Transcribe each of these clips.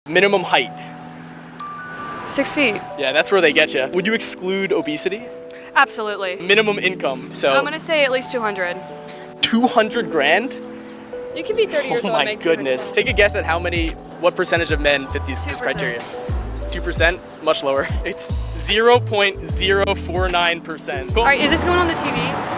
Minimum height. 6 feet. Yeah, that's where they get you. Would you exclude obesity? Absolutely. Minimum income, so I'm gonna say at least 200. 200 grand? You can be 30 years Oh old and my make 200 goodness. grand. Take a guess at what percentage of men fit this 2%. criteria? 2%? Much lower. It's 0.049%. Cool. All right, is this going on the TV?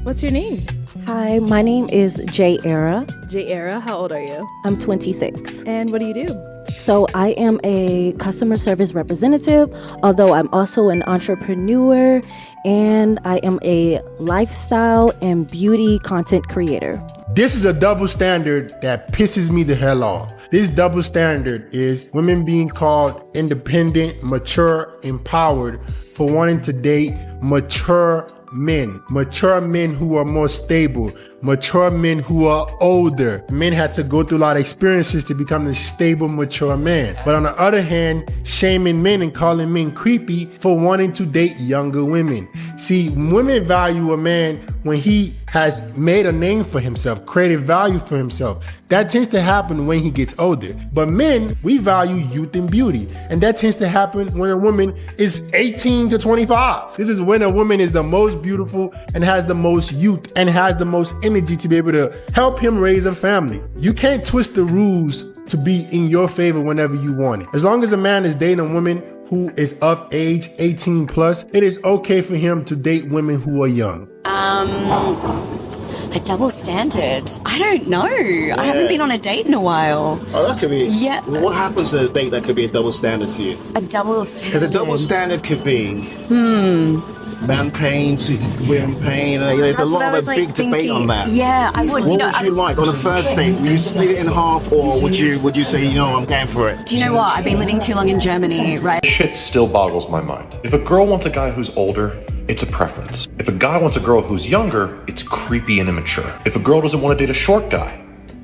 What's your name? Hi, my name is Jay Era. Jay Era, how old are you? I'm 26. And what do you do? So I am a customer service representative, although I'm also an entrepreneur, and I am a lifestyle and beauty content creator. This is a double standard that pisses me the hell off. This double standard is women being called independent, mature, empowered for wanting to date mature men who are more stable, mature men who are older. Men had to go through a lot of experiences to become the stable, mature man. But on the other hand, shaming men and calling men creepy for wanting to date younger women. See, women value a man when he has made a name for himself, created value for himself. That tends to happen when he gets older. But men, we value youth and beauty. And that tends to happen when a woman is 18 to 25. This is when a woman is the most beautiful and has the most youth and has the most energy to be able to help him raise a family. You can't twist the rules to be in your favor whenever you want it. As long as a man is dating a woman who is of age 18 plus, it is okay for him to date women who are young. A double standard? I don't know. I haven't been on a date in a while. Oh, that could be. Yeah. Well, what happens to a date that could be a double standard for you? A double standard? Because a double standard could be man paying to women paying. There's a lot of a big debate on that. Yeah, I would. What would you like on a first date? Would you split it in half, or would you say, I'm going for it? Do you know what? I've been living too long in Germany, right? Shit still boggles my mind. If a girl wants a guy who's older, it's a preference. If a guy wants a girl who's younger, it's creepy and immature. If a girl doesn't want to date a short guy,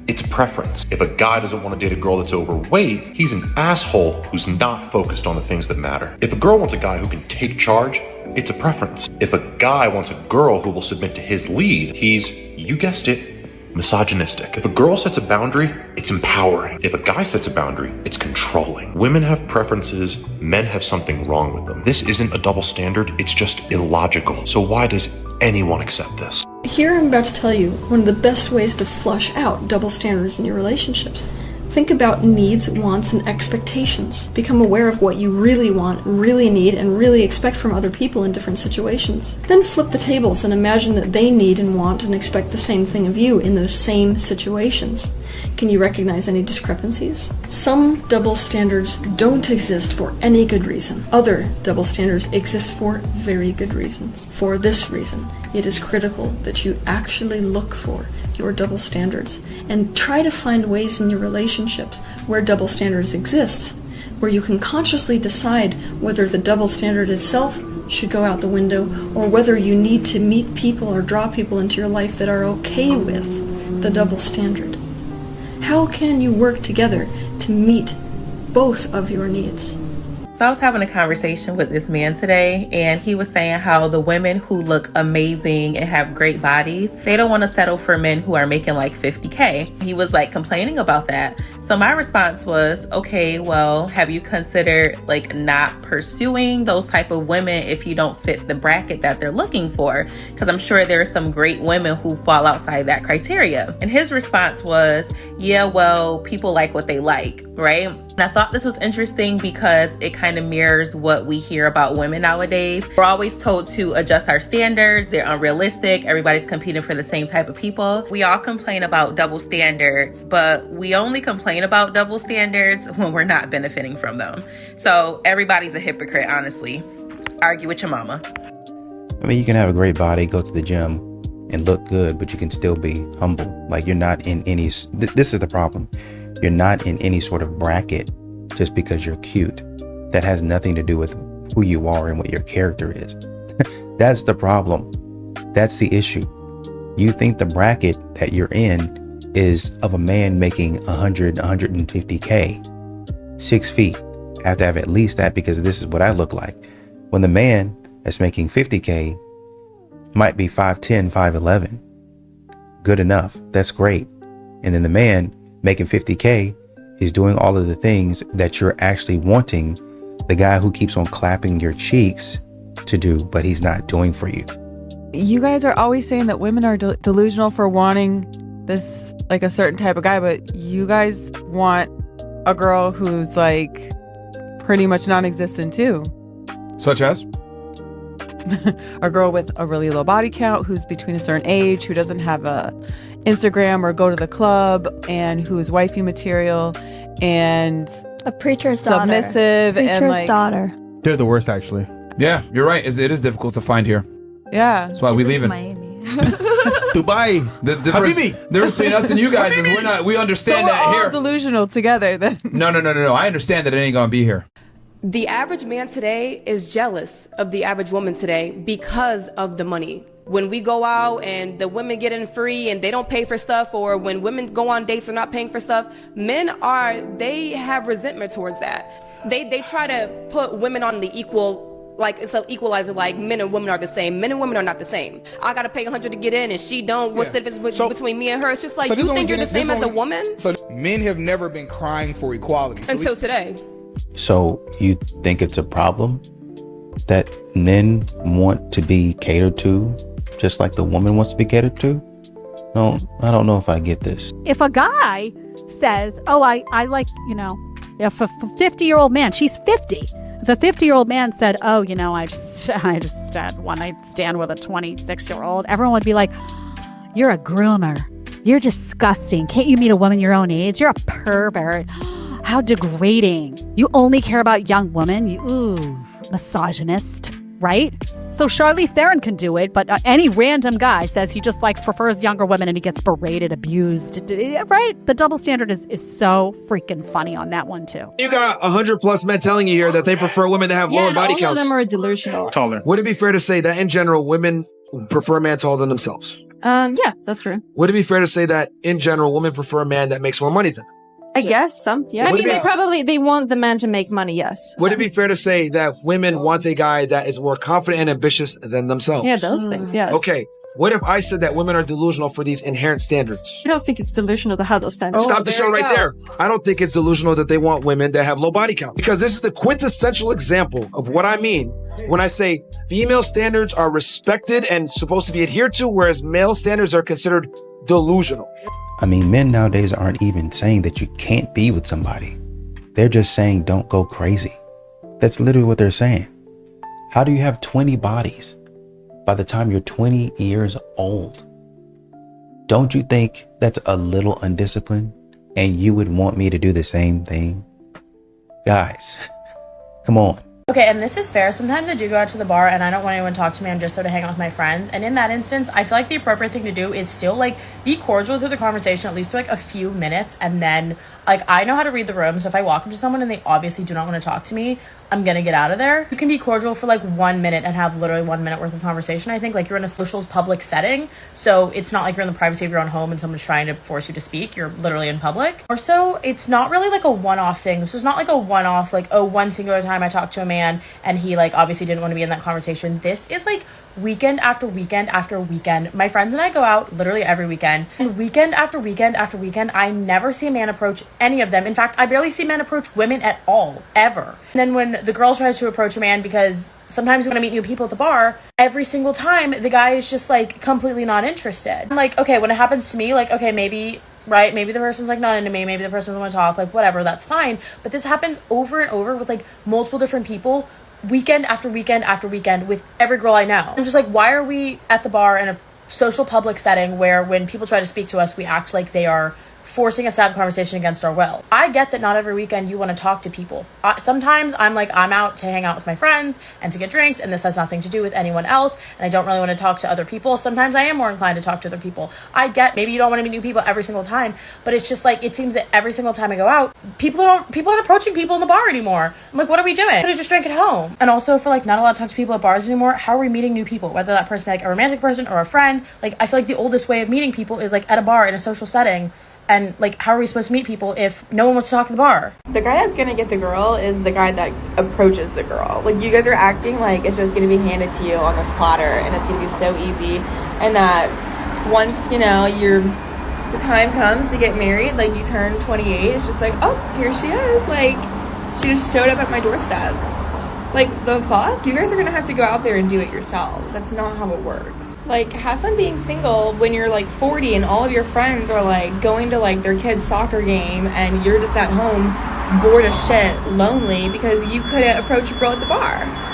it's a preference. If a guy doesn't want to date a girl that's overweight, he's an asshole who's not focused on the things that matter. If a girl wants a guy who can take charge, it's a preference. If a guy wants a girl who will submit to his lead, he's, you guessed it, misogynistic. If a girl sets a boundary, it's empowering. If a guy sets a boundary, it's controlling. Women have preferences, men have something wrong with them. This isn't a double standard, it's just illogical. So why does anyone accept this? Here I'm about to tell you one of the best ways to flush out double standards in your relationships. Think about needs, wants, and expectations. Become aware of what you really want, really need, and really expect from other people in different situations. Then flip the tables and imagine that they need and want and expect the same thing of you in those same situations. Can you recognize any discrepancies? Some double standards don't exist for any good reason. Other double standards exist for very good reasons. For this reason, it is critical that you actually look for your double standards and try to find ways in your relationships where double standards exist, where you can consciously decide whether the double standard itself should go out the window or whether you need to meet people or draw people into your life that are okay with the double standard. How can you work together to meet both of your needs? So I was having a conversation with this man today, and he was saying how the women who look amazing and have great bodies, they don't want to settle for men who are making like 50K. He was like complaining about that. So my response was, okay, well, have you considered like not pursuing those type of women if you don't fit the bracket that they're looking for? Because I'm sure there are some great women who fall outside that criteria. And his response was, yeah, well, people like what they like, right? And I thought this was interesting because it kind of mirrors what we hear about women nowadays. We're always told to adjust our standards. They're unrealistic. Everybody's competing for the same type of people. We all complain about double standards, but we only complain about double standards when we're not benefiting from them. So everybody's a hypocrite, honestly. Argue with your mama. I mean, you can have a great body, go to the gym and look good, but you can still be humble. Like you're not in any, this is the problem. You're not in any sort of bracket just because you're cute. That has nothing to do with who you are and what your character is. That's the problem. That's the issue. You think the bracket that you're in is of a man making 150K, 6 feet, have to have at least that because this is what I look like. When the man that's making 50K might be 5'10", 5'11", good enough. That's great. And then the man making 50K is doing all of the things that you're actually wanting the guy who keeps on clapping your cheeks to do, but he's not doing for you. You guys are always saying that women are delusional for wanting this, like a certain type of guy, but you guys want a girl who's like pretty much non-existent too. Such as? A girl with a really low body count who's between a certain age, who doesn't have a Instagram or go to the club, and who's wifey material and a preacher's submissive daughter. and like daughter. They're the worst, actually. Yeah, you're right. It is difficult to find here. Yeah. That's why we leaving. Dubai. The difference between us and you guys is we understand so that we're all here. delusional together then. No. I understand that it ain't gonna be here. The average man today is jealous of the average woman today because of the money. When we go out and the women get in free and they don't pay for stuff, or when women go on dates and not paying for stuff, they have resentment towards that. They try to put women on the equal, like it's an equalizer, like men and women are the same. Men and women are not the same. I gotta pay $100 to get in and she don't. What's the difference between me and her? It's just like, you think you're the same as a woman? So men have never been crying for equality. Until today. So you think it's a problem that men want to be catered to just like the woman wants to be catered to? No, I don't know if I get this. If a guy says, oh, I like, if a 50-year-old man, she's 50. If a 50-year-old man said, oh, I just had one night stand with a 26-year-old, everyone would be like, you're a groomer. You're disgusting. Can't you meet a woman your own age? You're a pervert. How degrading. You only care about young women. You misogynist, right? So Charlize Theron can do it, but any random guy says he just prefers younger women and he gets berated, abused, right? The double standard is so freaking funny on that one too. You got 100+ men telling you here that they prefer women that have lower body counts. All of them are delusional. Taller. Would it be fair to say that in general, women prefer a man taller than themselves? Yeah, that's true. Would it be fair to say that in general, women prefer a man that makes more money than them? I guess some. Yeah. I mean, they want the man to make money. Yes. Would it be fair to say that women want a guy that is more confident and ambitious than themselves? Yeah, those things. Yes. Okay. What if I said that women are delusional for these inherent standards? I don't think it's delusional to have those standards. Stop the show right there. I don't think it's delusional that they want women that have low body count, because this is the quintessential example of what I mean when I say female standards are respected and supposed to be adhered to, whereas male standards are considered delusional. I mean, men nowadays aren't even saying that you can't be with somebody. They're just saying don't go crazy. That's literally what they're saying. How do you have 20 bodies by the time you're 20 years old? Don't you think that's a little undisciplined? And you would want me to do the same thing? Guys, come on. Okay, and this is fair. Sometimes I do go out to the bar and I don't want anyone to talk to me. I'm just there to hang out with my friends. And in that instance, I feel like the appropriate thing to do is still be cordial through the conversation, at least for a few minutes. And then I know how to read the room. So if I walk up to someone and they obviously do not want to talk to me, I'm going to get out of there. You can be cordial for 1 minute and have literally 1 minute worth of conversation. I think you're in a social public setting. So it's not like you're in the privacy of your own home and someone's trying to force you to speak. You're literally in public. Or so it's not really a one-off thing. This is not a one-off, one singular time I talked to a man and he obviously didn't want to be in that conversation. This is weekend after weekend after weekend. My friends and I go out literally every weekend. And weekend after weekend after weekend, I never see a man approach any of them. In fact, I barely see men approach women at all, ever. And then when the girl tries to approach a man, because sometimes when I meet new people at the bar, every single time the guy is just completely not interested. I'm okay, when it happens to me, okay, maybe the person's not into me, maybe the person doesn't want to talk, whatever, that's fine. But this happens over and over with multiple different people, weekend after weekend after weekend, with every girl I know. I'm just why are we at the bar in a social public setting where when people try to speak to us, we act like they are forcing us to have a conversation against our will? I get that not every weekend you want to talk to people. Sometimes I'm I'm out to hang out with my friends and to get drinks, and this has nothing to do with anyone else, and I don't really want to talk to other people. Sometimes I am more inclined to talk to other people. I get maybe you don't want to meet new people every single time, but it's just it seems that every single time I go out, people aren't approaching people in the bar anymore. I'm what are we doing? Could have just drank at home. And also for not allowed to talk to people at bars anymore, how are we meeting new people? Whether that person be a romantic person or a friend, I feel the oldest way of meeting people is at a bar in a social setting. And like, how are we supposed to meet people if no one wants to talk at the bar? The guy that's gonna get the girl is the guy that approaches the girl. Like, you guys are acting like it's just gonna be handed to you on this platter and it's gonna be so easy, and that once, you know, the time comes to get married, like you turn 28, it's just like, oh, here she is. Like, she just showed up at my doorstep. Like, the fuck? You guys are gonna have to go out there and do it yourselves. That's not how it works. Like, have fun being single when you're like 40 and all of your friends are like going to like their kid's soccer game and you're just at home bored as shit, lonely because you couldn't approach a girl at the bar.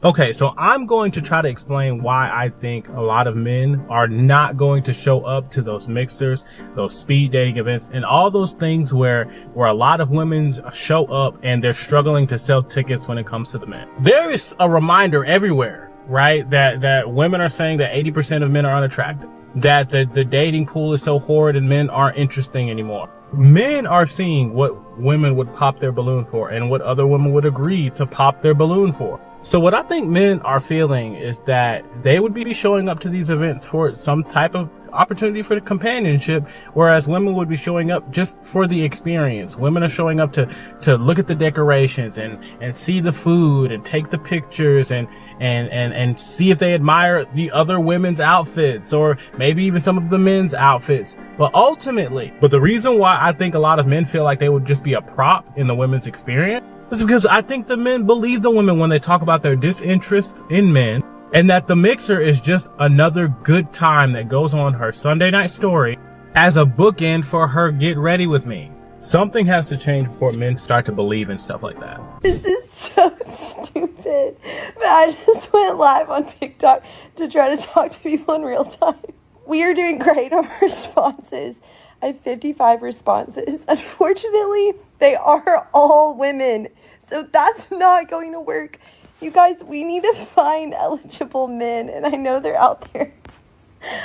Okay, so I'm going to try to explain why I think a lot of men are not going to show up to those mixers, those speed dating events, and all those things where a lot of women show up and they're struggling to sell tickets when it comes to the men. There is a reminder everywhere, right, that women are saying that 80% of men are unattractive, that the dating pool is so horrid and men aren't interesting anymore. Men are seeing what women would pop their balloon for and what other women would agree to pop their balloon for. So what I think men are feeling is that they would be showing up to these events for some type of opportunity for the companionship, whereas women would be showing up just for the experience. Women are showing up to look at the decorations and see the food and take the pictures and see if they admire the other women's outfits or maybe even some of the men's outfits. But the reason why I think a lot of men feel like they would just be a prop in the women's experience is because I think the men believe the women when they talk about their disinterest in men, and that the mixer is just another good time that goes on her Sunday night story as a bookend for her get ready with me. Something has to change before men start to believe in stuff like that. This is so stupid. But I just went live on TikTok to try to talk to people in real time. We are doing great on responses. I have 55 responses. Unfortunately, they are all women. So that's not going to work. You guys, we need to find eligible men, and I know they're out there.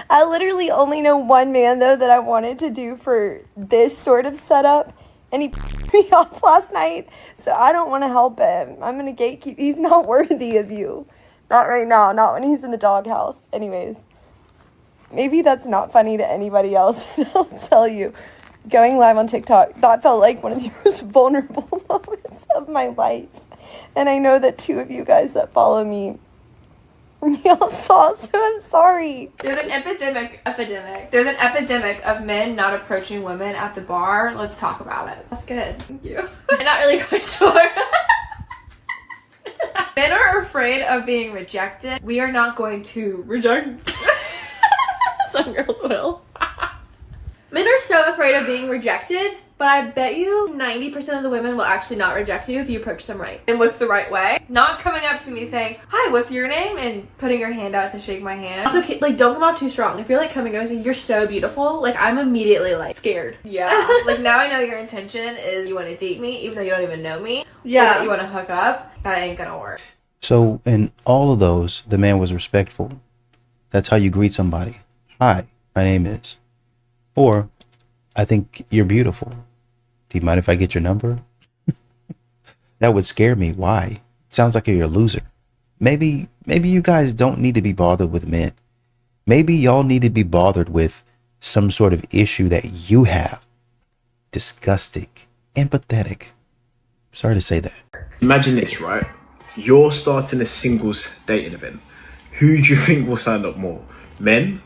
I literally only know one man, though, that I wanted to do for this sort of setup, and he pissed me off last night, so I don't want to help him. I'm going to gatekeep. He's not worthy of you. Not right now. Not when he's in the doghouse. Anyways, maybe that's not funny to anybody else, and I'll tell you, going live on TikTok, that felt like one of the most vulnerable moments of my life. And I know that two of you guys that follow me, y'all saw, so I'm sorry. There's an epidemic. There's an epidemic of men not approaching women at the bar. Let's talk about it. That's good. Thank you. I'm not really quite sure. Men are afraid of being rejected. We are not going to reject. Some girls will. Men are so afraid of being rejected, but I bet you 90% of the women will actually not reject you if you approach them right. And what's the right way? Not coming up to me saying, hi, what's your name? And putting your hand out to shake my hand. Also, like, don't come off too strong. If you're like coming over and saying, you're so beautiful, like, I'm immediately like scared. Yeah. Like, now I know your intention is you want to date me, even though you don't even know me. Yeah. Or that you want to hook up. That ain't gonna work. So in all of those, the man was respectful. That's how you greet somebody. Hi, my name is. Or, I think you're beautiful. Do you mind if I get your number? That would scare me. Why? It sounds like you're a loser. Maybe you guys don't need to be bothered with men. Maybe y'all need to be bothered with some sort of issue that you have. Disgusting and pathetic. Sorry to say that. Imagine this, right? You're starting a singles dating event. Who do you think will sign up more? Men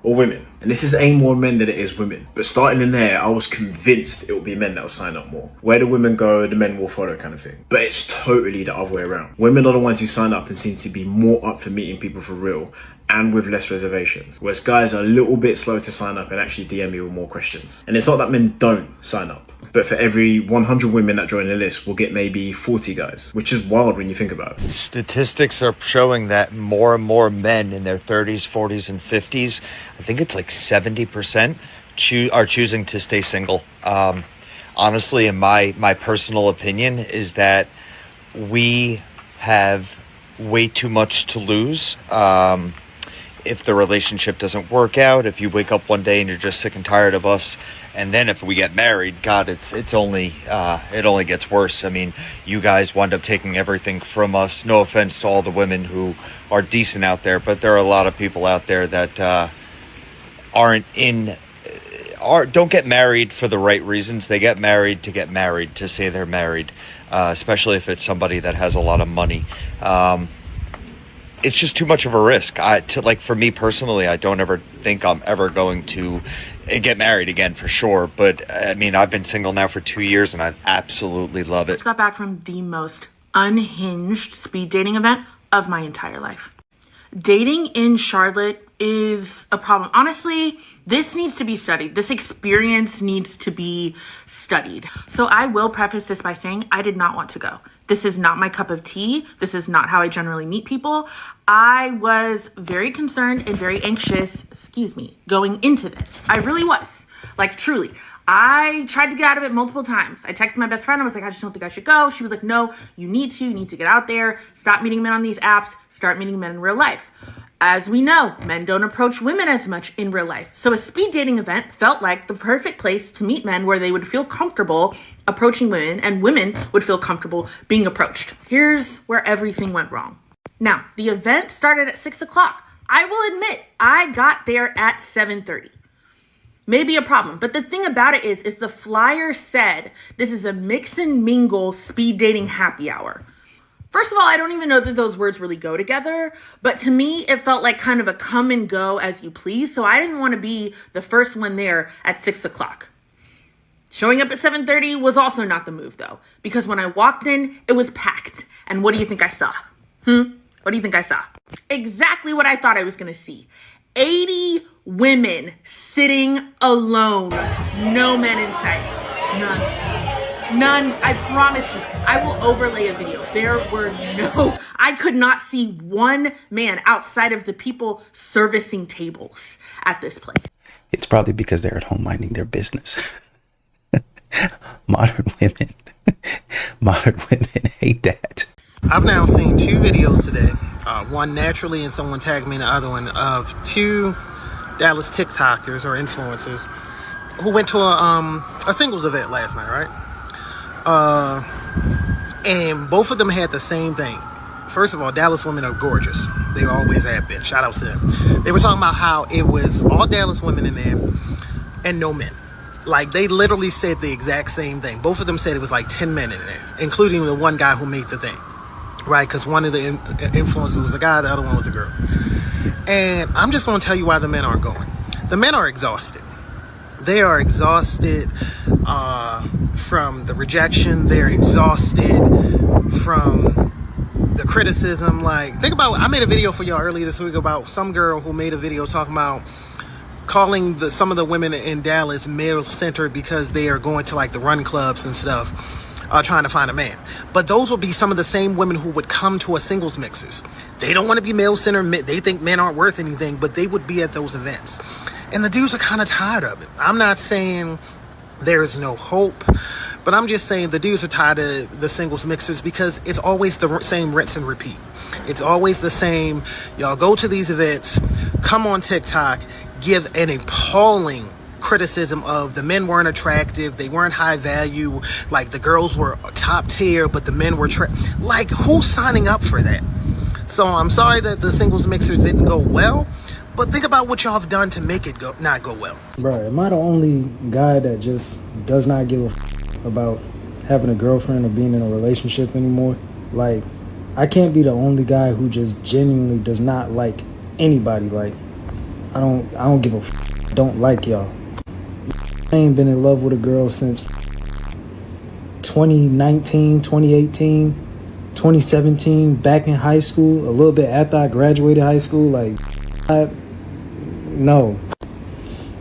or women? And this is aimed more men than it is women. But starting in there, I was convinced it will be men that will sign up more. Where the women go, the men will follow, kind of thing. But it's totally the other way around. Women are the ones who sign up and seem to be more up for meeting people for real and with less reservations. Whereas guys are a little bit slow to sign up and actually DM me with more questions. And it's not that men don't sign up. But for every 100 women that join the list, we'll get maybe 40 guys, which is wild when you think about it. Statistics are showing that more and more men in their 30s, 40s, and 50s, I think it's like 70%, are choosing to stay single. Honestly, in my personal opinion, is that we have way too much to lose. If the relationship doesn't work out, if you wake up one day and you're just sick and tired of us, and then if we get married, God, it only gets worse. I mean, you guys wind up taking everything from us. No offense to all the women who are decent out there, but there are a lot of people out there that aren't don't get married for the right reasons. They get married, to say they're married, especially if it's somebody that has a lot of money. It's just too much of a risk. For me personally, I don't ever think I'm ever going to get married again for sure. But I mean, I've been single now for 2 years and I absolutely love it. Just got back from the most unhinged speed dating event of my entire life. Dating in Charlotte is a problem. Honestly, this needs to be studied. This experience needs to be studied. So I will preface this by saying I did not want to go. This is not my cup of tea. This is not how I generally meet people. I was very concerned and very anxious, going into this. I really was. Like, truly. I tried to get out of it multiple times. I texted my best friend. I was like, I just don't think I should go. She was like, no, you need to get out there. Stop meeting men on these apps. Start meeting men in real life. As we know, men don't approach women as much in real life. So a speed dating event felt like the perfect place to meet men where they would feel comfortable approaching women and women would feel comfortable being approached. Here's where everything went wrong. Now, the event started at 6 o'clock. I will admit, I got there at 7:30. Maybe a problem. But the thing about it is the flyer said this is a mix and mingle speed dating happy hour. First of all, I don't even know that those words really go together, but to me, it felt like kind of a come and go as you please. So I didn't want to be the first one there at 6 o'clock. Showing up at 7:30 was also not the move though, because when I walked in, it was packed. And what do you think I saw? What do you think I saw? Exactly what I thought I was going to see. 80 women sitting alone. No men in sight. None. I promise you. I will overlay a video. I could not see one man outside of the people servicing tables at this place. It's probably because they're at home minding their business. Modern women hate that. I've now seen 2 videos today, one naturally and someone tagged me in the other one, of 2 Dallas TikTokers or influencers who went to a singles event last night, right? And both of them had the same thing. First of all, Dallas women are gorgeous. They always have been. Shout out to them. They were talking about how it was all Dallas women in there and no men. Like, they literally said the exact same thing. Both of them said it was like 10 men in there, including the one guy who made the thing. Right? Because one of the influencers was a guy, the other one was a girl. And I'm just going to tell you why the men aren't going. The men are exhausted. They are exhausted from the rejection. They're exhausted from the criticism. Like, think about, I made a video for y'all earlier this week about some girl who made a video talking about calling some of the women in Dallas male-centered because they are going to like the run clubs and stuff, trying to find a man. But those would be some of the same women who would come to a singles mixers. They don't want to be male-centered. They think men aren't worth anything, but they would be at those events. And the dudes are kind of tired of it. I'm not saying there is no hope, but I'm just saying the dudes are tired of the singles mixers because it's always the same rinse and repeat. It's always the same. Y'all go to these events, come on TikTok, give an appalling criticism of the men weren't attractive, they weren't high value, like the girls were top tier, but the men were like, who's signing up for that? So I'm sorry that the singles mixer didn't go well, but think about what y'all have done to make it not go well. Bro, am I the only guy that just does not give a about having a girlfriend or being in a relationship anymore? Like, I can't be the only guy who just genuinely does not like anybody. Like, I don't give a don't like y'all. I ain't been in love with a girl since 2019, 2018, 2017, back in high school, a little bit after I graduated high school. Like, no.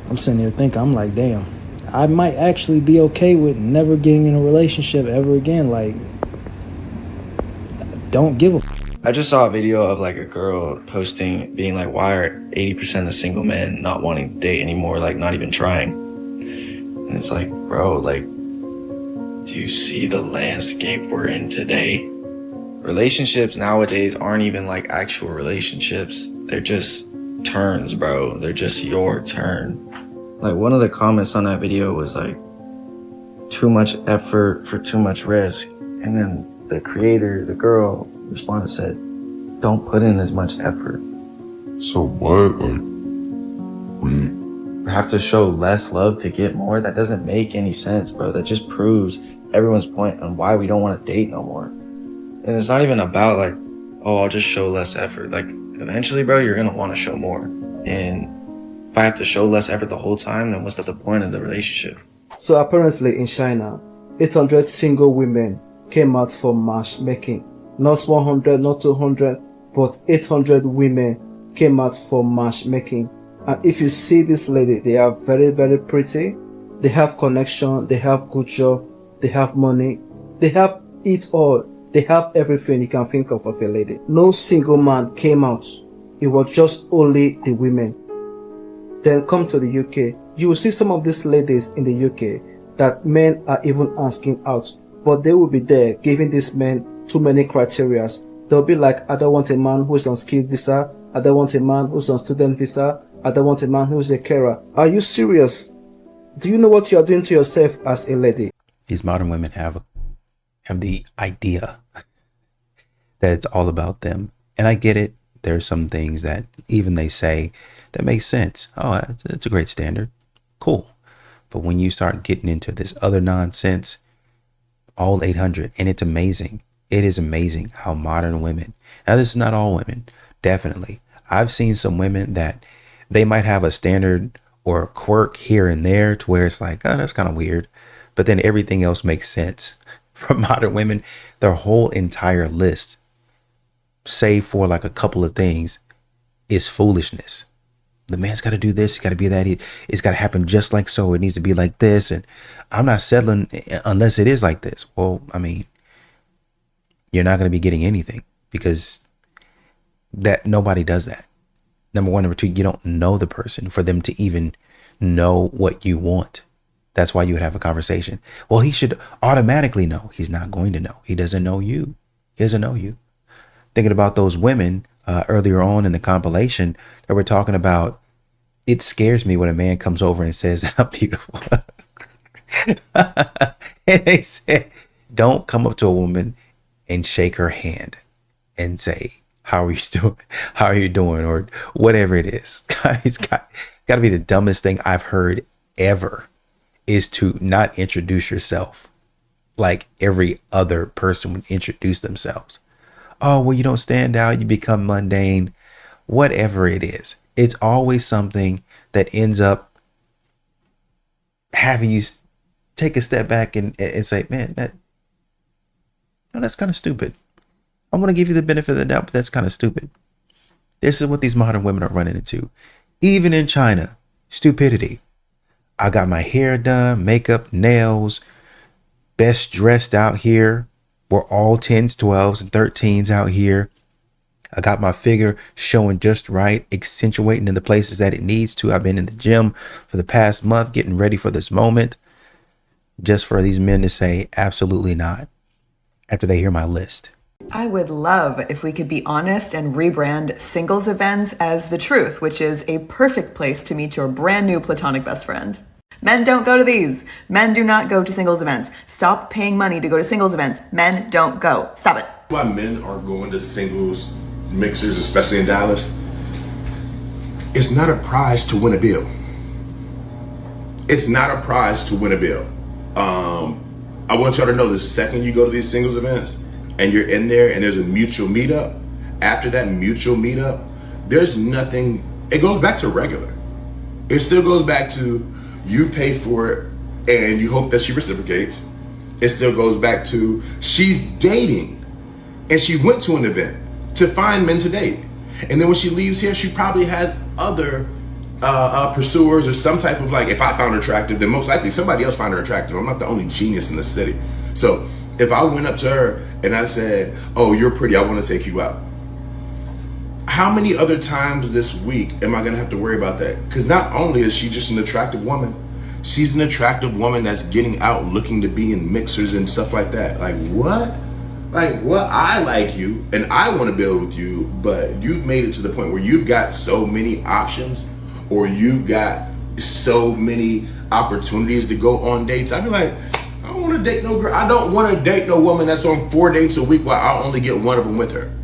I'm sitting here thinking, I'm like, damn, I might actually be okay with never getting in a relationship ever again. Like, don't give a I just saw a video of like a girl posting, being like, why are 80% of single men not wanting to date anymore, like not even trying? And it's like, bro, like, do you see the landscape we're in today? Relationships nowadays aren't even like actual relationships. They're just turns, bro. They're just your turn. Like, one of the comments on that video was like, too much effort for too much risk. And then the creator, the girl, responded, said, don't put in as much effort. So what? Like, have to show less love to get more. That doesn't make any sense, bro. That just proves everyone's point on why we don't want to date no more. And it's not even about like, oh, I'll just show less effort. Like, eventually, bro, you're going to want to show more. And if I have to show less effort the whole time, then what's the point of the relationship? So apparently in China, 800 single women came out for matchmaking. Not 100, not 200, but 800 women came out for matchmaking. And if you see this lady, they are very, very pretty. They have connection. They have good job. They have money. They have it all. They have everything you can think of a lady. No single man came out. It was just only the women. Then come to the UK. You will see some of these ladies in the UK that men are even asking out. But they will be there giving these men too many criteria. They'll be like, I don't want a man who's on skilled visa. I don't want a man who's on student visa. I don't want a man who's a carer. Are you serious? Do you know what you are doing to yourself as a lady? These modern women have the idea that it's all about them. And I get it. There's some things that even they say that make sense. Oh, it's a great standard. Cool. But when you start getting into this other nonsense, all 800, and it's amazing. It is amazing how modern women, now this is not all women, definitely. I've seen some women that they might have a standard or a quirk here and there to where it's like, oh, that's kind of weird. But then everything else makes sense. For modern women, their whole entire list, save for like a couple of things, is foolishness. The man's got to do this. It's got to be that. It's got to happen just like so. It needs to be like this. And I'm not settling unless it is like this. Well, I mean, you're not going to be getting anything because that nobody does that. Number one. Number two, you don't know the person for them to even know what you want. That's why you would have a conversation. Well, he should automatically know. He's not going to know. He doesn't know you. He doesn't know you. Thinking about those women earlier on in the compilation that we're talking about, it scares me when a man comes over and says that I'm beautiful. And they said, don't come up to a woman and shake her hand and say, how are you doing? How are you doing? Or whatever it is. It's got to be the dumbest thing I've heard ever, is to not introduce yourself like every other person would introduce themselves. Oh, well, you don't stand out. You become mundane. Whatever it is. It's always something that ends up having you take a step back and say, man, that's kind of stupid. I'm going to give you the benefit of the doubt, but that's kind of stupid. This is what these modern women are running into. Even in China, stupidity. I got my hair done, makeup, nails, best dressed out here. We're all 10s, 12s, and 13s out here. I got my figure showing just right, accentuating in the places that it needs to. I've been in the gym for the past month, getting ready for this moment. Just for these men to say, absolutely not, after they hear my list. I would love if we could be honest and rebrand singles events as The Truth, which is a perfect place to meet your brand new platonic best friend. Men don't go to these. Men do not go to singles events. Stop paying money to go to singles events. Men don't go. Stop it. Why men are going to singles mixers, especially in Dallas, it's not a prize to win a bill. It's not a prize to win a bill. I want y'all to know the second you go to these singles events and you're in there and there's a mutual meetup, after that mutual meetup, there's nothing, it goes back to regular. It still goes back to you pay for it and you hope that she reciprocates. It still goes back to she's dating and she went to an event to find men to date. And then when she leaves here, she probably has other pursuers or some type of, like, if I found her attractive, then most likely somebody else found her attractive. I'm not the only genius in the city. So if I went up to her and I said, oh, you're pretty, I want to take you out. How many other times this week am I going to have to worry about that? Because not only is she just an attractive woman, she's an attractive woman that's getting out looking to be in mixers and stuff like that. Like, what? Like, what? I like you and I want to build with you, but you've made it to the point where you've got so many options, or you've got so many opportunities to go on dates. I'd be like, I don't want to date no girl. I don't want to date no woman that's on 4 dates a week while I'll only get one of them with her.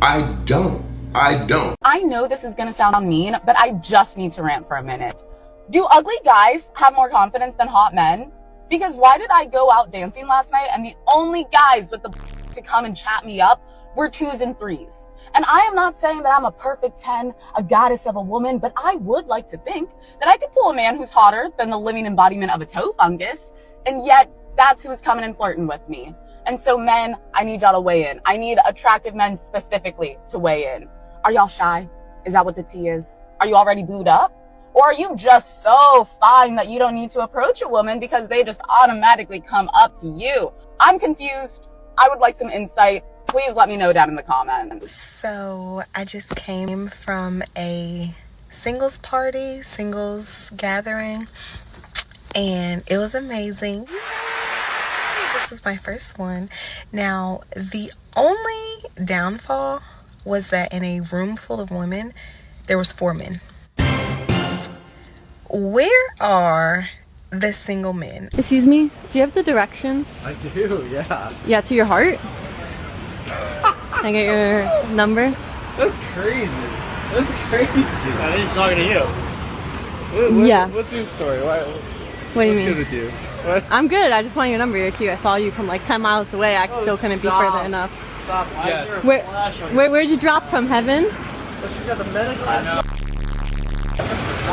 I don't. I know this is going to sound mean, but I just need to rant for a minute. Do ugly guys have more confidence than hot men? Because why did I go out dancing last night and the only guys with the to come and chat me up were 2s and 3s? And I am not saying that I'm a perfect 10, a goddess of a woman, but I would like to think that I could pull a man who's hotter than the living embodiment of a toe fungus, and yet that's who's coming and flirting with me. And so men, I need y'all to weigh in. I need attractive men specifically to weigh in. Are y'all shy? Is that what the tea is? Are you already booed up? Or are you just so fine that you don't need to approach a woman because they just automatically come up to you? I'm confused. I would like some insight. Please let me know down in the comments. So I just came from a singles party, singles gathering, and it was amazing. This was my first one. Now, the only downfall was that in a room full of women, there was 4 men. Where are the single men? Excuse me, do you have the directions? I do, yeah. Yeah, to your heart? Can I get your number? That's crazy. That's crazy. I think he's talking to you. Yeah. What's your story? What do you what's mean? good with you? What? I'm good. I just want your number. You're cute. I saw you from like 10 miles away. I still couldn't be further enough. Stop. Yes. Where'd you drop from, heaven? Well, she's got the medical. I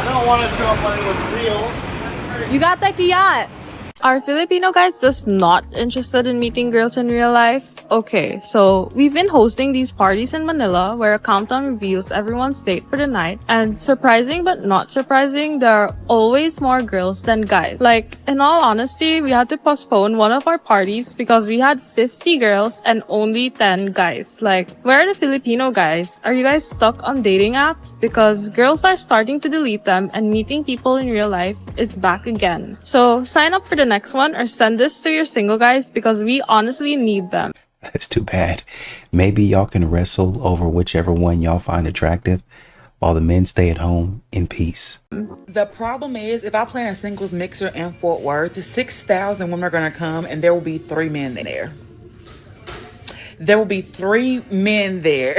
don't want to show up money with reels. You got that yacht. Are Filipino guys just not interested in meeting girls in real life? Okay, so we've been hosting these parties in Manila where a countdown reveals everyone's date for the night, and surprising but not surprising, there are always more girls than guys. Like, in all honesty, we had to postpone one of our parties because we had 50 girls and only 10 guys. Like, where are the Filipino guys? Are you guys stuck on dating apps? Because girls are starting to delete them and meeting people in real life is back again. So sign up for the next one or send this to your single guys because we honestly need them. That's too bad. Maybe y'all can wrestle over whichever one y'all find attractive while the men stay at home in peace. The problem is, if I plan a singles mixer in Fort Worth, 6,000 women are going to come and there will be 3 men there. There will be 3 men there.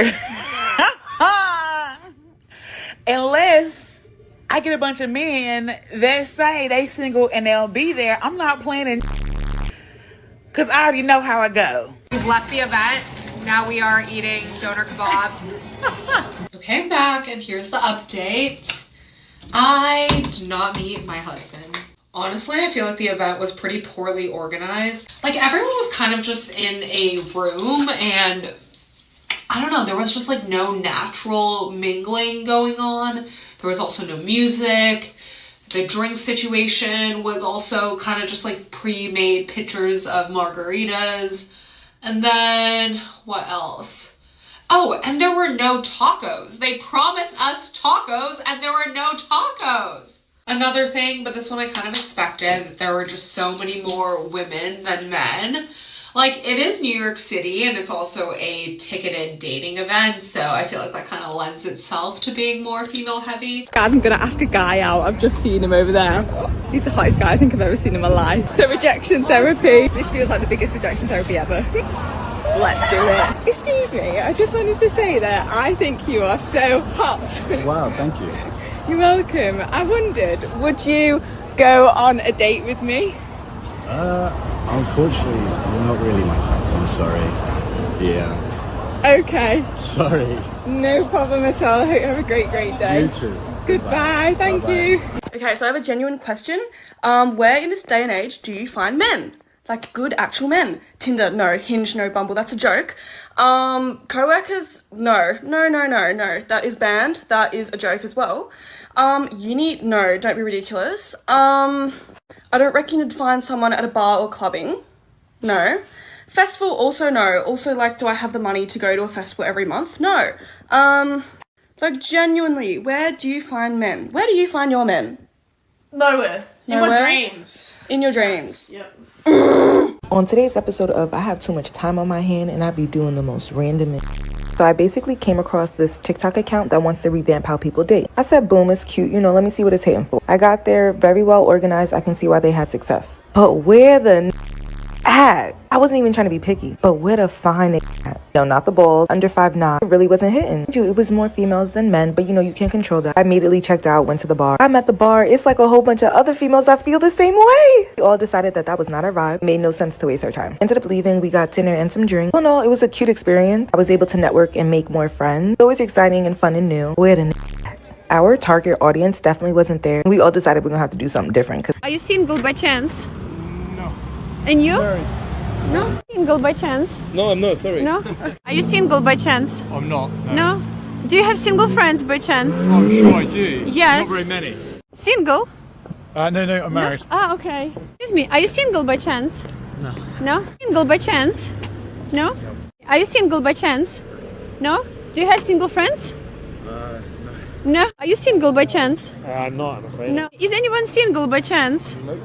Unless I get a bunch of men that say they single and they'll be there. I'm not planning because I already know how I go. We've left the event. Now we are eating doner kebabs. Okay, I'm back and here's the update. I did not meet my husband. Honestly, I feel like the event was pretty poorly organized. Like, everyone was kind of just in a room and I don't know, there was just like no natural mingling going on. There was also no music. The drink situation was also kind of just like pre-made pictures of margaritas. And then what else? Oh, and there were no tacos. They promised us tacos and there were no tacos. Another thing, but this one I kind of expected, that there were just so many more women than men. Like, it is New York City and it's also a ticketed dating event, so I feel like that kind of lends itself to being more female heavy. Guys, I'm gonna ask a guy out. I've just seen him over there. He's the hottest guy I think I've ever seen in my life. So rejection therapy. This feels like the biggest rejection therapy ever. Let's do it. Excuse me, I just wanted to say that I think you are so hot. Wow, thank you. You're welcome. I wondered, would you go on a date with me? Unfortunately, you're not really my type. I'm sorry. Yeah. Okay. Sorry. No problem at all. I hope you have a great day. You too. Goodbye. Thank Bye-bye. you. Okay, so I have a genuine question. Where in this day and age do you find men? Like, good actual men? Tinder, no. Hinge, no. Bumble, that's a joke. Co-workers, no. No. That is banned. That is a joke as well. Uni, no. Don't be ridiculous. I don't reckon you'd find someone at a bar or clubbing. No. Festival, also no. Also, like, do I have the money to go to a festival every month? No. Like, genuinely, where do you find men? Where do you find your men? Nowhere. In my dreams. In your dreams. Yep. On today's episode of I Have Too Much Time on My Hand and I Be Doing the Most Random. So I basically came across this TikTok account that wants to revamp how people date. I said, boom, it's cute. You know, let me see what it's hitting for. I got there very well organized. I can see why they had success. But where the at? I wasn't even trying to be picky, but where to find it at? No, not the balls, under 5'9". It really wasn't hitting. It was more females than men, but you can't control that. I immediately checked out, went to the bar. I'm at the bar, it's like a whole bunch of other females that feel the same way. We all decided that was not our vibe. It made no sense to waste our time. Ended up leaving, we got dinner and some drinks. All in all, it was a cute experience. I was able to network and make more friends. It's always exciting and fun and new. Where the our target audience definitely wasn't there. We all decided we're gonna have to do something different. Are you single by chance? No. And you? Married. No? Single by chance? No, I'm not, sorry. No? Are you single by chance? I'm not. No? Do you have single friends by chance? I'm sure I do. Yes. Not very many. Single? No, I'm married. Ah, okay. Excuse me, are you single by chance? No. No? Single by chance? No? Are you single by chance? No? Do you have single friends? No. No? Are you single by chance? I'm not, I'm afraid. No. Is anyone single by chance? Nope.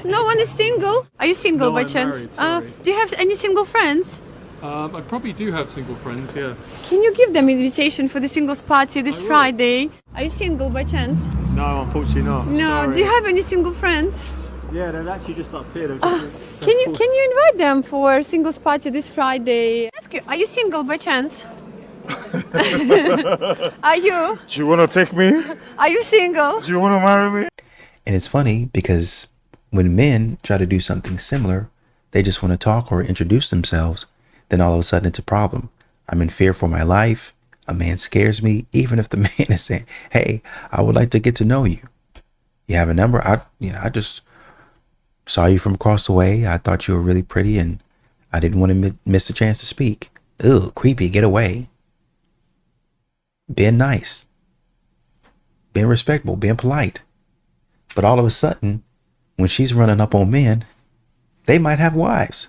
No one is single. Are you single No, by I'm chance? married, sorry. Do you have any single friends? I probably do have single friends, yeah. Can you give them invitation for the singles party this Friday? Are you single by chance? No, unfortunately not. No. Sorry. Do you have any single friends? Yeah, they're actually just up here. Can you invite them for singles party this Friday? Ask you, are you single by chance? Are you? Do you want to take me? Are you single? Do you want to marry me? And it's funny because when men try to do something similar, they just want to talk or introduce themselves. Then all of a sudden it's a problem. I'm in fear for my life. A man scares me, even if the man is saying, hey, I would like to get to know you. You have a number? I just saw you from across the way. I thought you were really pretty and I didn't want to miss the chance to speak. Ew, creepy, get away. Being nice. Being respectful, being polite. But all of a sudden, when she's running up on men, they might have wives.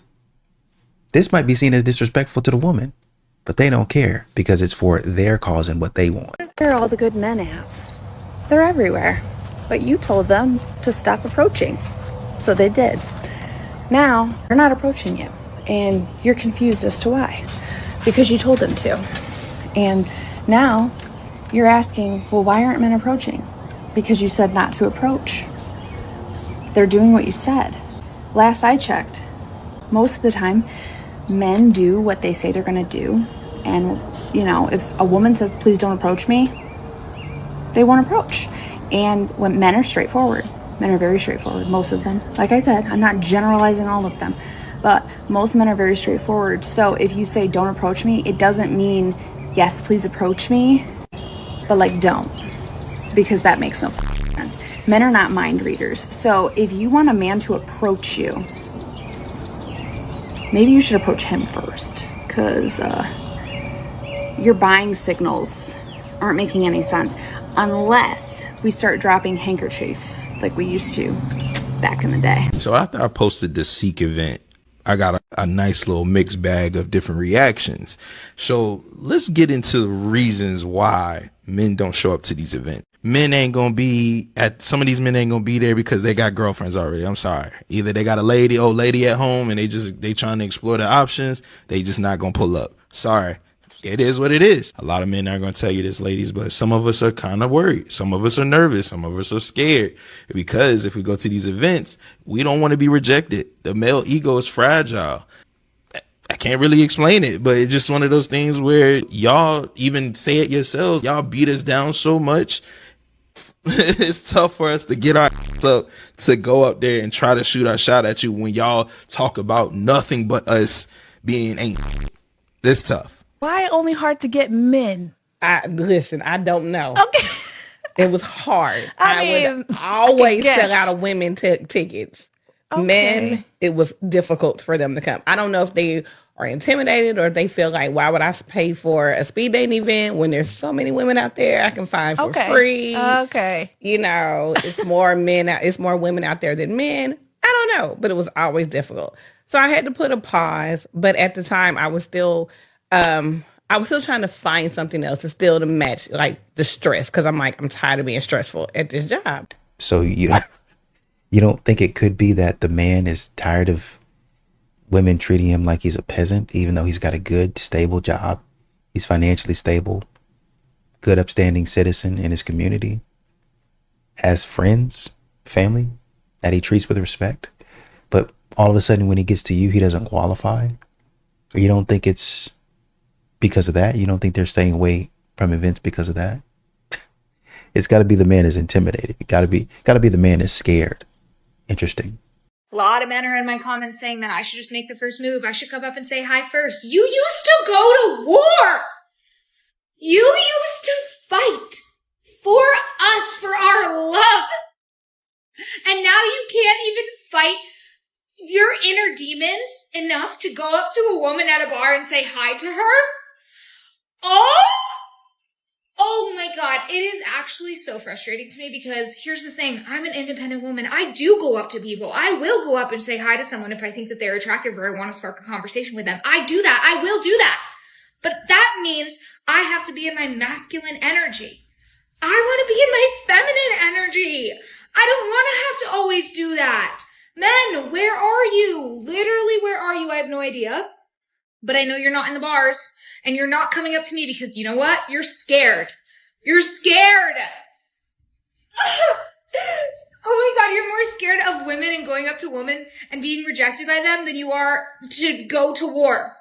This might be seen as disrespectful to the woman, but they don't care because it's for their cause and what they want. Where are all the good men at? They're everywhere. But you told them to stop approaching. So they did. Now, they're not approaching you. And you're confused as to why. Because you told them to. And now, you're asking, well, why aren't men approaching? Because you said not to approach. They're doing what you said. Last I checked, most of the time, men do what they say they're gonna do. And, if a woman says, please don't approach me, they won't approach. And when men are straightforward, men are very straightforward, most of them. Like I said, I'm not generalizing all of them, but most men are very straightforward. So if you say, don't approach me, it doesn't mean, yes, please approach me, but don't, because that makes no sense. Men are not mind readers. So if you want a man to approach you, maybe you should approach him first, because your buying signals aren't making any sense unless we start dropping handkerchiefs like we used to back in the day. So after I posted the Seek event, I got a nice little mixed bag of different reactions. So let's get into the reasons why men don't show up to these events. Some of these men ain't gonna be there because they got girlfriends already. I'm sorry. Either they got old lady at home and they trying to explore their options. They just not gonna pull up. Sorry. It is what it is. A lot of men aren't going to tell you this, ladies, but some of us are kind of worried. Some of us are nervous. Some of us are scared because if we go to these events, we don't want to be rejected. The male ego is fragile. I can't really explain it, but it's just one of those things where y'all even say it yourselves. Y'all beat us down so much. It's tough for us to get our up to go up there and try to shoot our shot at you when y'all talk about nothing but us being angry. It's tough. Why only hard to get men? I don't know. Okay. It was hard. I would always sell out of women tickets. Okay. Men, it was difficult for them to come. I don't know if they are intimidated or if they feel like, why would I pay for a speed dating event when there's so many women out there I can find for free? Okay. It's more it's more women out there than men. I don't know, but it was always difficult. So I had to put a pause, but at the time I was still trying to find something else to match the stress, because I'm tired of being stressful at this job. So you don't think it could be that the man is tired of women treating him like he's a peasant, even though he's got a good, stable job? He's financially stable, good, upstanding citizen in his community, has friends, family that he treats with respect. But all of a sudden when he gets to you, he doesn't qualify? Or you don't think it's because of that? You don't think they're staying away from events because of that? It's got to be the man is intimidated. It got to be the man is scared. Interesting. A lot of men are in my comments saying that I should just make the first move. I should come up and say hi first. You used to go to war. You used to fight for us, for our love. And now you can't even fight your inner demons enough to go up to a woman at a bar and say hi to her? Oh my God. It is actually so frustrating to me because here's the thing. I'm an independent woman. I do go up to people. I will go up and say hi to someone if I think that they're attractive or I want to spark a conversation with them. I do that. I will do that. But that means I have to be in my masculine energy. I want to be in my feminine energy. I don't want to have to always do that. Men, where are you? Literally, where are you? I have no idea. But I know you're not in the bars and you're not coming up to me because you know what? You're scared. You're scared. Oh my God, you're more scared of women and going up to women and being rejected by them than you are to go to war.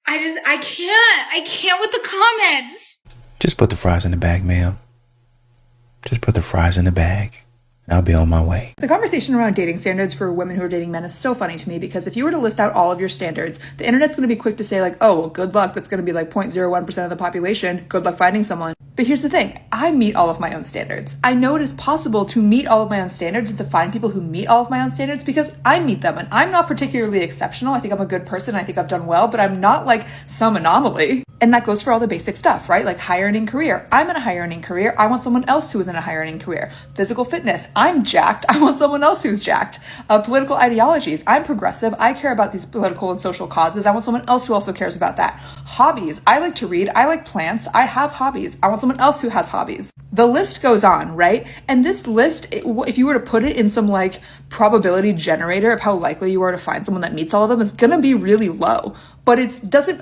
I can't with the comments. Just put the fries in the bag, ma'am. Just put the fries in the bag. I'll be on my way. The conversation around dating standards for women who are dating men is so funny to me because if you were to list out all of your standards, the internet's going to be quick to say like, oh, well, good luck. That's going to be like 0.01% of the population. Good luck finding someone. But here's the thing. I meet all of my own standards. I know it is possible to meet all of my own standards and to find people who meet all of my own standards because I meet them and I'm not particularly exceptional. I think I'm a good person. I think I've done well, but I'm not like some anomaly. And that goes for all the basic stuff, right? Like high earning career. I'm in a high earning career. I want someone else who is in a high earning career. Physical fitness. I'm jacked. I want someone else who's jacked. Political ideologies. I'm progressive. I care about these political and social causes. I want someone else who also cares about that. Hobbies. I like to read. I like plants. I have hobbies. I want someone else who has hobbies. The list goes on, right? And this list, if you were to put it in some like probability generator of how likely you are to find someone that meets all of them, it's gonna be really low. But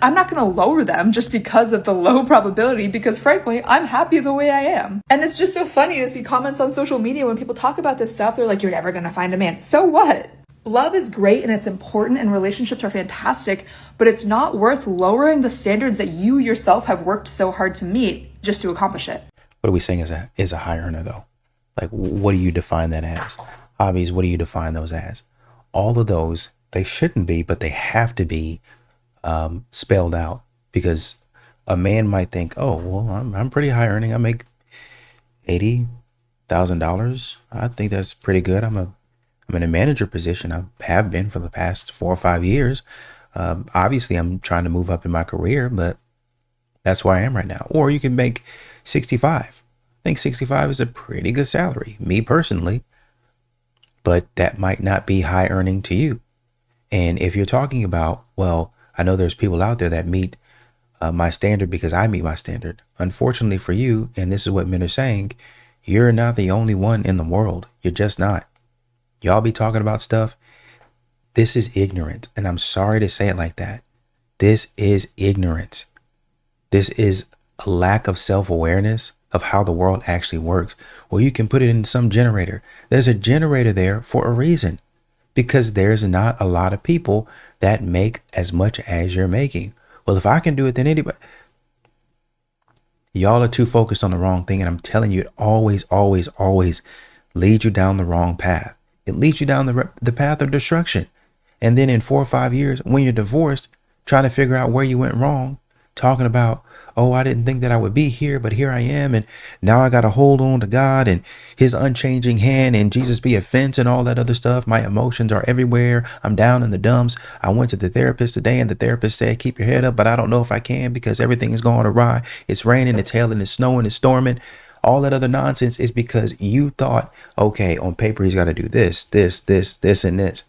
I'm not gonna lower them just because of the low probability because frankly, I'm happy the way I am. And it's just so funny to see comments on social media when people talk about this stuff, they're like, you're never gonna find a man. So what? Love is great and it's important and relationships are fantastic, but it's not worth lowering the standards that you yourself have worked so hard to meet just to accomplish it. What are we saying is a high earner though? Like, what do you define that as? Hobbies, what do you define those as? All of those, they shouldn't be, but they have to be spelled out because a man might think, oh, well, I'm pretty high earning. I make $80,000. I think that's pretty good. I'm in a manager position. I have been for the past 4 or 5 years. Obviously, I'm trying to move up in my career, but that's where I am right now. Or you can make 65. I think 65 is a pretty good salary, me personally, but that might not be high earning to you. And if you're talking about, well, I know there's people out there that meet my standard because I meet my standard. Unfortunately for you, and this is what men are saying, you're not the only one in the world. You're just not. Y'all be talking about stuff. This is ignorant. And I'm sorry to say it like that. This is ignorant. This is a lack of self-awareness of how the world actually works. Well, you can put it in some generator. There's a generator there for a reason. Because there's not a lot of people that make as much as you're making. Well, if I can do it, then anybody. Y'all are too focused on the wrong thing. And I'm telling you, it always, always, always leads you down the wrong path. It leads you down the path of destruction. And then in 4 or 5 years, when you're divorced, trying to figure out where you went wrong, talking about, oh, I didn't think that I would be here, but here I am. And now I got to hold on to God and his unchanging hand and Jesus be a fence and all that other stuff. My emotions are everywhere. I'm down in the dumps. I went to the therapist today and the therapist said, keep your head up, but I don't know if I can because everything is going awry. It's raining, it's hailing, it's snowing, it's storming. All that other nonsense is because you thought, okay, on paper, he's got to do this, and this.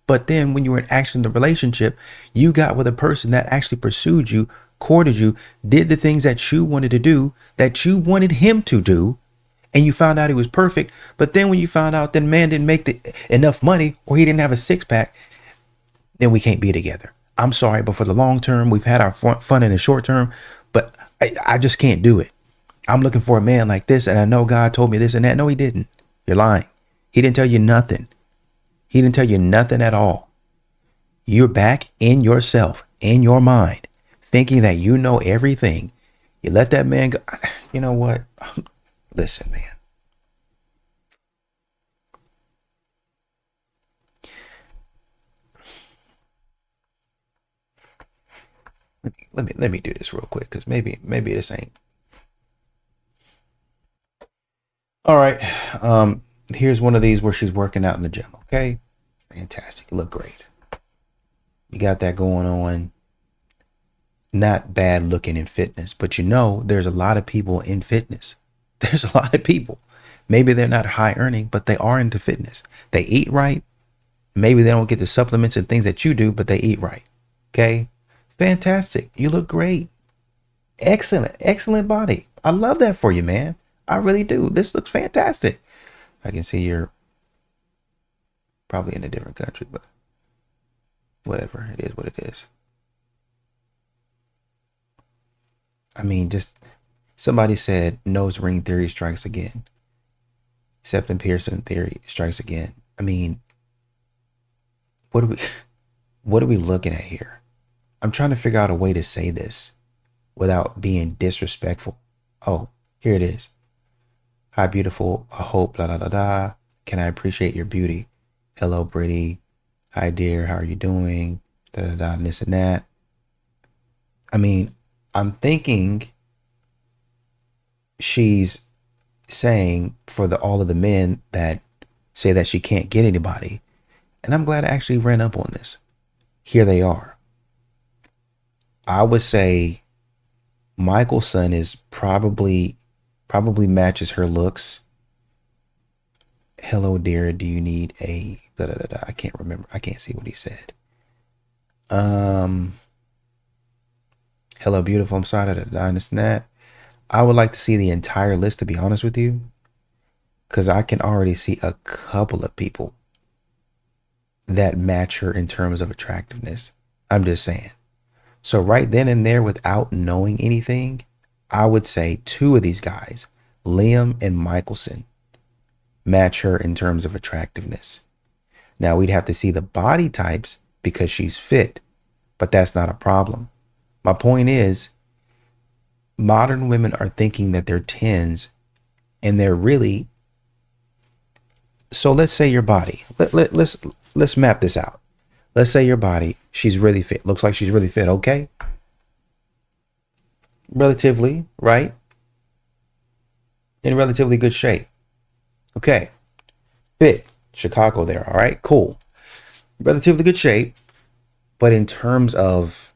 But then when you were in actually in the relationship, you got with a person that actually pursued you, courted you, did the things that you wanted to do, that you wanted him to do, and you found out he was perfect. But then when you found out that man didn't make enough money or he didn't have a six-pack, then we can't be together. I'm sorry, but for the long term, we've had our fun in the short term, but I just can't do it. I'm looking for a man like this, and I know God told me this and that. No, he didn't. You're lying. He didn't tell you nothing. He didn't tell you nothing at all. You're back in yourself, in your mind, thinking that you know everything. You let that man go. You know what? Listen, man. Let me do this real quick, because maybe this ain't. All right. Here's one of these where she's working out in the gym. Okay. Fantastic. You look great. You got that going on. Not bad looking in fitness, but you know, there's a lot of people in fitness. There's a lot of people. Maybe they're not high earning, but they are into fitness. They eat right. Maybe they don't get the supplements and things that you do, but they eat right. Okay. Fantastic. You look great. Excellent. Excellent body. I love that for you, man. I really do. This looks fantastic. I can see you're probably in a different country, but whatever. It is what it is. I mean, just somebody said nose ring theory strikes again. Septum piercing theory strikes again. I mean, what are we looking at here? I'm trying to figure out a way to say this without being disrespectful. Oh, here it is. Hi, beautiful. I hope, blah, blah, blah, blah. Can I appreciate your beauty? Hello, Brittany. Hi, dear. How are you doing? Da, da, da, and this and that. I mean, I'm thinking she's saying for all of the men that say that she can't get anybody. And I'm glad I actually ran up on this. Here they are. I would say Michael's son is probably matches her looks. Hello, dear. Do you need a da, da, da, da. I can't remember. I can't see what he said. Hello, beautiful. I'm sorry that I understand that. I would like to see the entire list, to be honest with you, because I can already see a couple of people that match her in terms of attractiveness. I'm just saying. So right then and there, without knowing anything, I would say two of these guys, Liam and Michelson, match her in terms of attractiveness. Now we'd have to see the body types because she's fit, but that's not a problem. My point is, modern women are thinking that they're 10s and they're really. So let's say your body, let's map this out. Let's say your body, she's really fit. Looks like she's really fit. Okay. Relatively, right? In relatively good shape. Okay. Fit. Chicago there. All right. Cool. Relatively good shape. But in terms of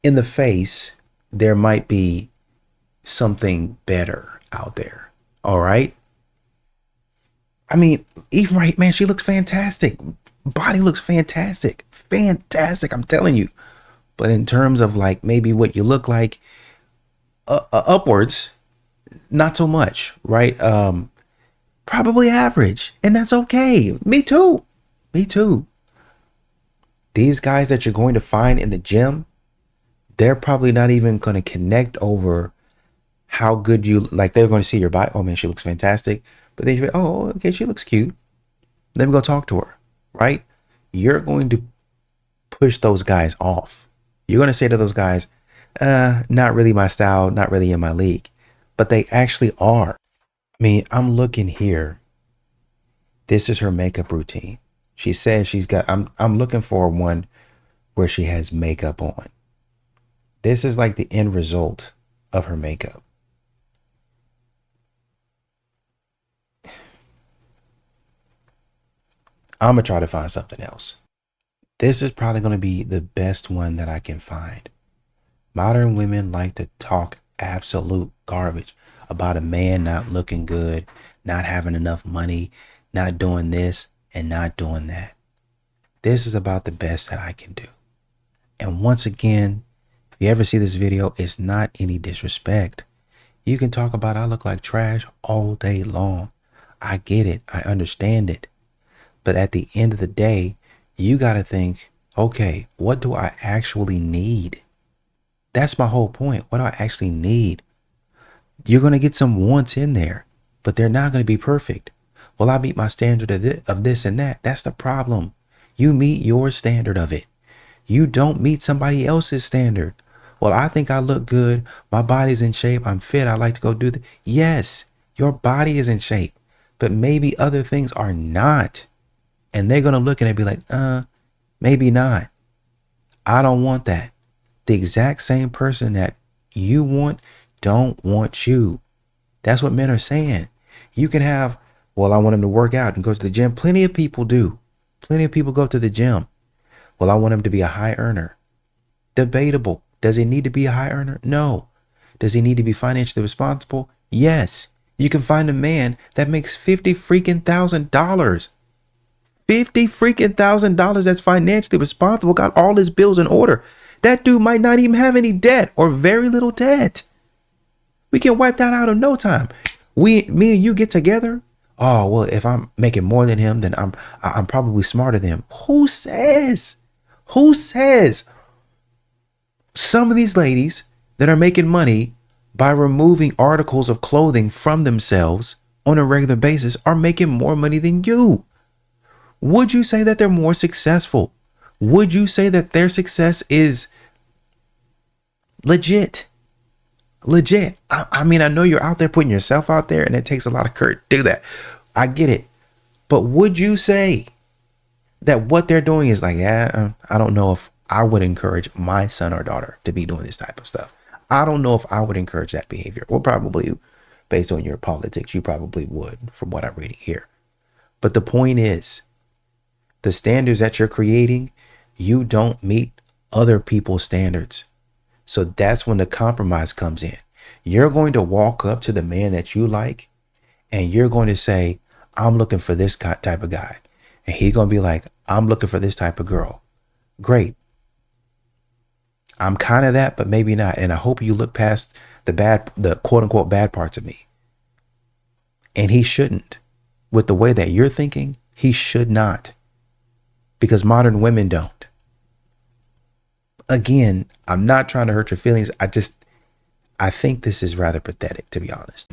in the face, there might be something better out there. All right. I mean, even right, man, she looks fantastic. Body looks fantastic. Fantastic. I'm telling you. But in terms of like maybe what you look like upwards, not so much, right? Probably average. And that's okay. Me too. Me too. These guys that you're going to find in the gym, they're probably not even going to connect over how good you, like they're going to see your body. Oh man, she looks fantastic. But then you say, oh, okay, she looks cute. Let me go talk to her, right? You're going to push those guys off. You're going to say to those guys, not really my style, not really in my league. But they actually are. I mean, I'm looking here. This is her makeup routine. She says she's got, I'm looking for one where she has makeup on. This is like the end result of her makeup. I'm going to try to find something else. This is probably going to be the best one that I can find. Modern women like to talk absolute garbage about a man not looking good, not having enough money, not doing this and not doing that. This is about the best that I can do. And once again, if you ever see this video, it's not any disrespect. You can talk about I look like trash all day long. I get it. I understand it. But at the end of the day, you got to think, okay, what do I actually need? That's my whole point. What do I actually need? You're going to get some wants in there, but they're not going to be perfect. Well, I meet my standard of this and that. That's the problem. You meet your standard of it. You don't meet somebody else's standard. Well, I think I look good. My body's in shape. I'm fit. I like to go do Yes, your body is in shape, but maybe other things are not. And they're going to look at it and be like, maybe not. I don't want that. The exact same person that you want don't want you. That's what men are saying. You can have, well, I want him to work out and go to the gym. Plenty of people do. Plenty of people go to the gym. Well, I want him to be a high earner. Debatable. Does he need to be a high earner? No. Does he need to be financially responsible? Yes. You can find a man that makes $50,000 freaking $50,000 that's financially responsible, got all his bills in order. That dude might not even have any debt or very little debt. We can wipe that out in no time. Me and you get together. Oh, well, if I'm making more than him, then I'm probably smarter than him. Who says? Who says? Some of these ladies that are making money by removing articles of clothing from themselves on a regular basis are making more money than you. Would you say that they're more successful? Would you say that their success is legit? Legit. I mean, I know you're out there putting yourself out there and it takes a lot of courage to do that. I get it. But would you say that what they're doing is like, I don't know if I would encourage my son or daughter to be doing this type of stuff. I don't know if I would encourage that behavior. Well, probably based on your politics, you probably would, from what I'm reading here. But the point is, the standards that you're creating, you don't meet other people's standards. So that's when the compromise comes in. You're going to walk up to the man that you like and you're going to say, I'm looking for this type of guy. And he's going to be like, I'm looking for this type of girl. Great. I'm kind of that, but maybe not. And I hope you look past the quote unquote bad parts of me. And he shouldn't. With the way that you're thinking, he should not. Because modern women don't. Again, I'm not trying to hurt your feelings. I think this is rather pathetic, to be honest.